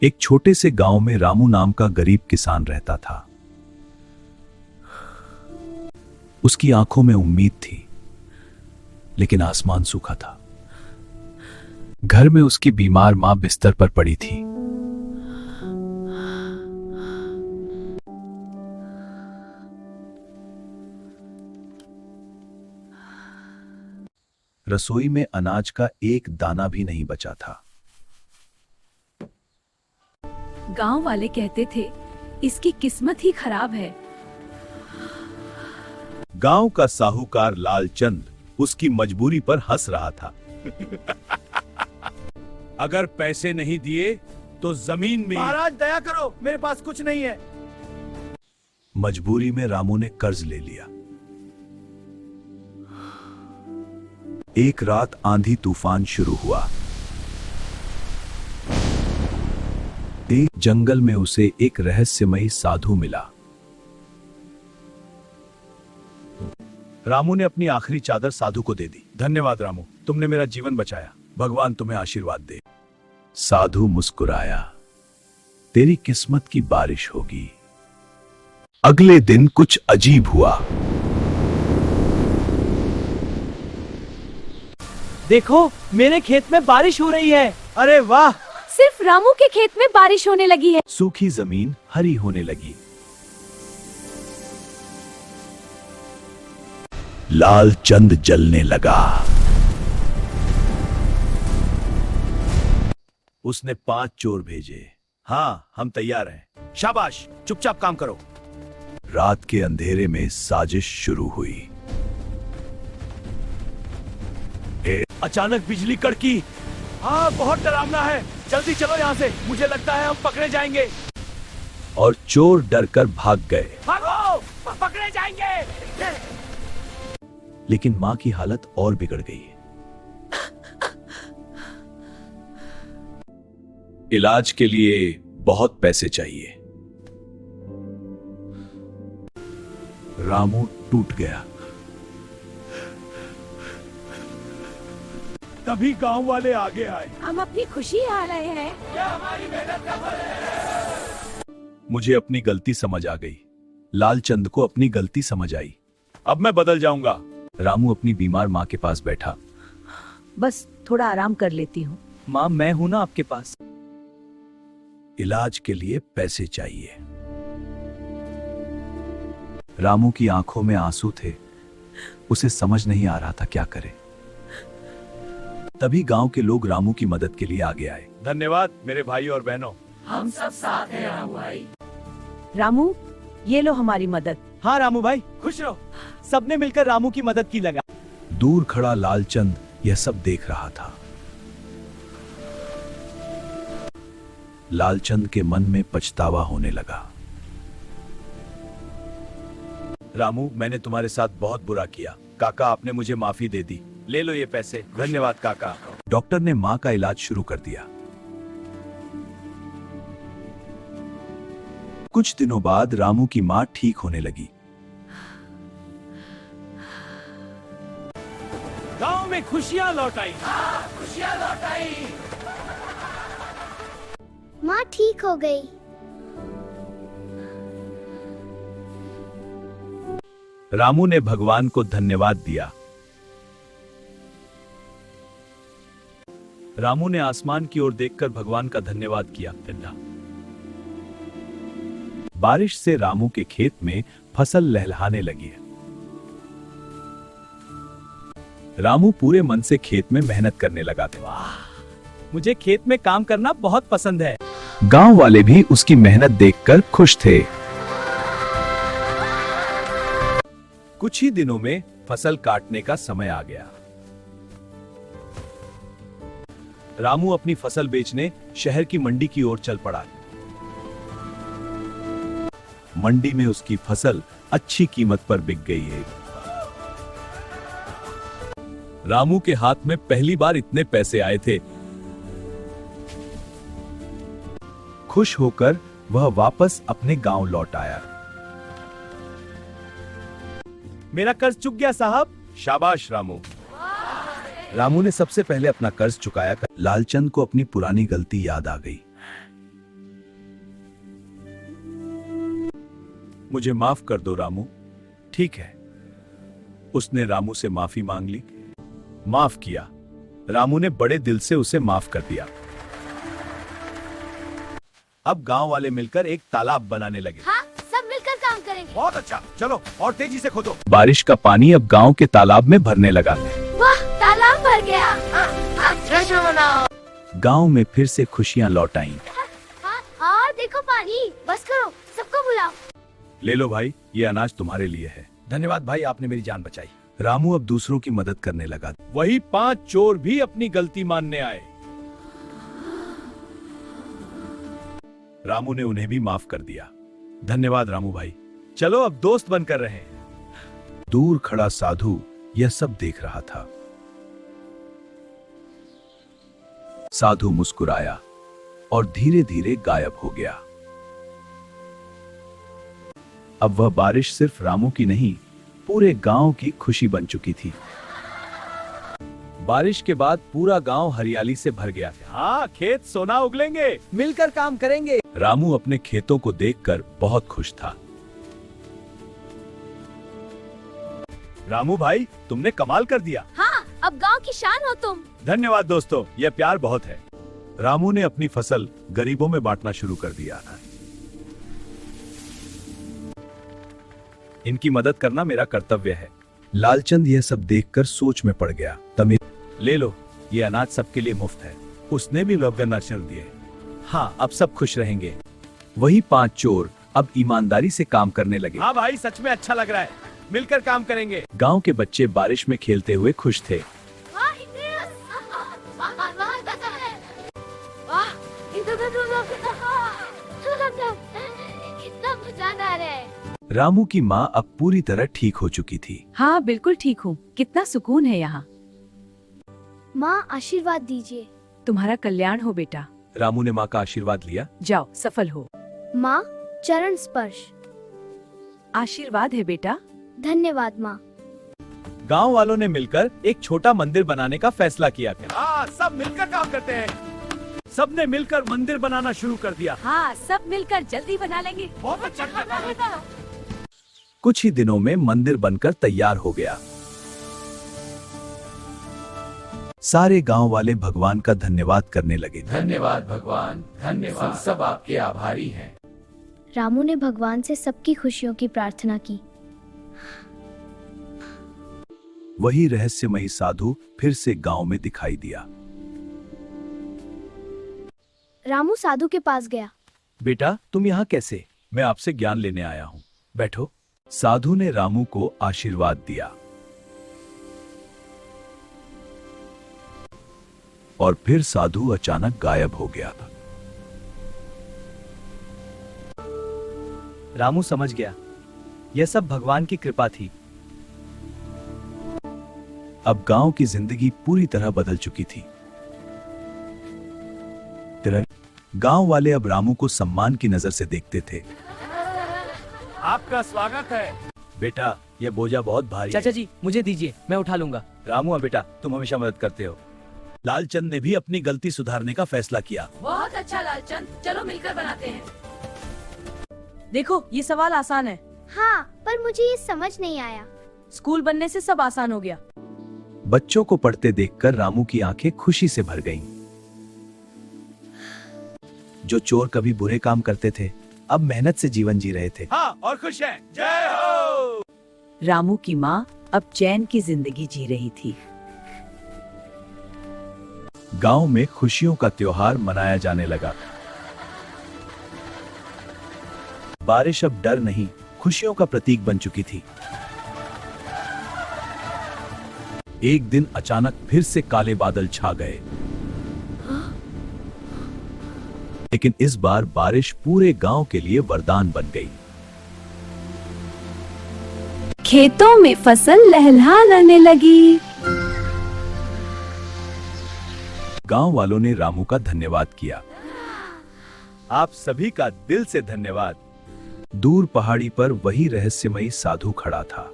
एक छोटे से गांव में रामू नाम का गरीब किसान रहता था। उसकी आंखों में उम्मीद थी, लेकिन आसमान सूखा था। घर में उसकी बीमार मां बिस्तर पर पड़ी थी। रसोई में अनाज का एक दाना भी नहीं बचा था। गांव वाले कहते थे, इसकी किस्मत ही खराब है। गांव का साहूकार लालचंद उसकी मजबूरी पर हंस रहा था। अगर पैसे नहीं दिए तो जमीन में। महाराज दया करो, मेरे पास कुछ नहीं है। मजबूरी में रामू ने कर्ज ले लिया। एक रात आंधी तूफान शुरू हुआ। एक जंगल में उसे एक रहस्यमयी साधु मिला। रामू ने अपनी आखिरी चादर साधु को दे दी। धन्यवाद रामू, तुमने मेरा जीवन बचाया। भगवान तुम्हें आशीर्वाद दे। साधु मुस्कुराया, तेरी किस्मत की बारिश होगी। अगले दिन कुछ अजीब हुआ। देखो, मेरे खेत में बारिश हो रही है। अरे वाह! सिर्फ रामू के खेत में बारिश होने लगी है। सूखी जमीन हरी होने लगी। लालचंद जलने लगा। उसने 5 चोर भेजे। हाँ, हम तैयार हैं। शाबाश, चुपचाप काम करो। रात के अंधेरे में साजिश शुरू हुई। अचानक बिजली कड़की। हाँ, बहुत डरावना है। जल्दी चलो यहाँ से, मुझे लगता है हम पकड़े जाएंगे। और चोर डरकर भाग गए। भागो, पकड़े जाएंगे। लेकिन मां की हालत और बिगड़ गई। इलाज के लिए बहुत पैसे चाहिए। रामू टूट गया। तभी गांव वाले आगे आए। हम अपनी खुशी आ रहे हैं। मुझे अपनी गलती समझ आ गई। लालचंद को अपनी गलती समझ आई। अब मैं बदल जाऊंगा। रामू अपनी बीमार मां के पास बैठा। बस थोड़ा आराम कर लेती हूँ। माँ, मैं हूं ना आपके पास। इलाज के लिए पैसे चाहिए। रामू की आंखों में आंसू थे। उसे समझ नहीं आ रहा था क्या करे। तभी गांव के लोग रामू की मदद के लिए आगे आए। धन्यवाद मेरे भाई और बहनों। हम सब साथ हैं रामू भाई। रामू, ये लो हमारी मदद। हाँ रामू भाई, खुश रहो। सबने मिलकर रामू की मदद की लगा। दूर खड़ा लालचंद यह सब देख रहा था। लालचंद के मन में पछतावा होने लगा। रामू, मैंने तुम्हारे साथ बहुत बुरा किया। काका, आपने मुझे माफी दे दी। ले लो ये पैसे। धन्यवाद काका। डॉक्टर ने मां का इलाज शुरू कर दिया। कुछ दिनों बाद रामू की मां ठीक होने लगी। गांव में खुशियां लौट आई। माँ ठीक हो गई। रामू ने भगवान को धन्यवाद दिया। रामू ने आसमान की ओर देखकर भगवान का धन्यवाद किया। बारिश से रामू के खेत में फसल लहलहाने लगी। रामू पूरे मन से खेत में मेहनत करने लगा था। मुझे खेत में काम करना बहुत पसंद है। गांव वाले भी उसकी मेहनत देखकर खुश थे। कुछ ही दिनों में फसल काटने का समय आ गया। रामू अपनी फसल बेचने शहर की मंडी की ओर चल पड़ा। मंडी में उसकी फसल अच्छी कीमत पर बिक गई है। रामू के हाथ में पहली बार इतने पैसे आए थे। खुश होकर वह वापस अपने गांव लौट आया। मेरा कर्ज चुक गया साहब। शाबाश रामू। रामू ने सबसे पहले अपना कर्ज चुकाया। लालचंद को अपनी पुरानी गलती याद आ गई। मुझे माफ कर दो रामू। ठीक है। उसने रामू से माफी मांग ली। माफ किया। रामू ने बड़े दिल से उसे माफ कर दिया। अब गांव वाले मिलकर एक तालाब बनाने लगे। हाँ, सब मिलकर काम करेंगे। बहुत अच्छा, चलो और तेजी से खोदो। बारिश का पानी अब गांव के तालाब में भरने लगा। वाह, तालाब भर गया। जश्न मनाओ। गांव में फिर से खुशियां लौट आईं। हाँ, देखो पानी। बस करो, सबको बुलाओ। ले लो भाई, ये अनाज तुम्हारे लिए है। धन्यवाद भाई, आपने मेरी जान बचाई। रामू अब दूसरों की मदद करने लगा। वही 5 चोर भी अपनी गलती मानने आए। रामू ने उन्हें भी माफ कर दिया। धन्यवाद रामू भाई। चलो अब दोस्त बनकर रहें। दूर खड़ा साधु यह सब देख रहा था। साधु मुस्कुराया और धीरे धीरे गायब हो गया। अब वह बारिश सिर्फ रामू की नहीं, पूरे गांव की खुशी बन चुकी थी। बारिश के बाद पूरा गांव हरियाली से भर गया था। हाँ, खेत सोना उगलेंगे। मिलकर काम करेंगे। रामू अपने खेतों को देखकर बहुत खुश था। रामू भाई, तुमने कमाल कर दिया। हाँ, अब गांव की शान हो तुम। धन्यवाद दोस्तों, यह प्यार बहुत है। रामू ने अपनी फसल गरीबों में बांटना शुरू कर दिया। इनकी मदद करना मेरा कर्तव्य है। लालचंद यह सब देखकर सोच में पड़ गया। तमिल ले लो, ये अनाज सबके लिए मुफ्त है। उसने भी रवगन्ना चल दिए। हाँ, अब सब खुश रहेंगे। वही 5 चोर अब ईमानदारी से काम करने लगे। हाँ भाई, सच में अच्छा लग रहा है। मिलकर काम करेंगे। गांव के बच्चे बारिश में खेलते हुए खुश थे। वाह, इंद्रियस। वाह, कैसा है? वाह, कितना मजेदार है। रामू की माँ अब पूरी तरह ठीक हो चुकी थी। हाँ बिल्कुल ठीक हूँ। कितना सुकून है यहाँ। माँ, आशीर्वाद दीजिए। तुम्हारा कल्याण हो बेटा। रामू ने माँ का आशीर्वाद लिया। जाओ, सफल हो। माँ, चरण स्पर्श। आशीर्वाद है बेटा। धन्यवाद माँ। गांव वालों ने मिलकर एक छोटा मंदिर बनाने का फैसला किया। हाँ, सब मिलकर काम करते हैं। सबने मिलकर मंदिर बनाना शुरू कर दिया। हाँ, सब मिलकर जल्दी बना लेंगे। बहुत अच्छा। कुछ ही दिनों में मंदिर बनकर तैयार हो गया। सारे गांव वाले भगवान का धन्यवाद करने लगे। धन्यवाद भगवान, धन्यवाद। सब आपके आभारी हैं। रामू ने भगवान से सबकी खुशियों की प्रार्थना की। वही रहस्यमयी साधु फिर से गांव में दिखाई दिया। रामू साधु के पास गया। बेटा, तुम यहाँ कैसे? मैं आपसे ज्ञान लेने आया हूँ। बैठो। साधु ने रामू को आशीर्वाद दिया और फिर साधु अचानक गायब हो गया। रामू समझ गया, यह सब भगवान की कृपा थी। अब गांव की जिंदगी पूरी तरह बदल चुकी थी। गांव वाले अब रामू को सम्मान की नजर से देखते थे। आपका स्वागत है। बेटा, यह बोझा बहुत भारी चाचा है। जी, मुझे दीजिए, मैं उठा लूंगा। रामू बेटा, तुम हमेशा मदद करते हो। लालचंद ने भी अपनी गलती सुधारने का फैसला किया। बहुत अच्छा लालचंद, चलो मिलकर बनाते हैं। देखो, ये सवाल आसान है। हाँ, पर मुझे ये समझ नहीं आया। स्कूल बनने से सब आसान हो गया। बच्चों को पढ़ते देखकर रामू की आंखें खुशी से भर गईं। जो चोर कभी बुरे काम करते थे, अब मेहनत से जीवन जी रहे थे। हाँ, और खुश हैं। जय हो। रामू की माँ अब चैन की जिंदगी जी रही थी। गांव में खुशियों का त्योहार मनाया जाने लगा। बारिश अब डर नहीं, खुशियों का प्रतीक बन चुकी थी। एक दिन अचानक फिर से काले बादल छा गए, लेकिन इस बार बारिश पूरे गांव के लिए वरदान बन गई। खेतों में फसल लहलहाने लगी। गांव वालों ने रामू का धन्यवाद किया। आप सभी का दिल से धन्यवाद। दूर पहाड़ी पर वही रहस्यमयी साधु खड़ा था।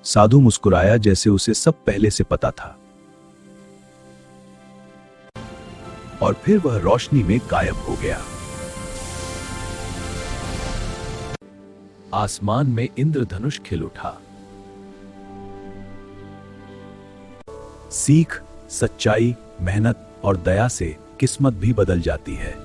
साधु मुस्कुराया जैसे उसे सब पहले से पता था, और फिर वह रोशनी में गायब हो गया। आसमान में इंद्रधनुष खिल उठा। सीख, सच्चाई, मेहनत और दया से किस्मत भी बदल जाती है।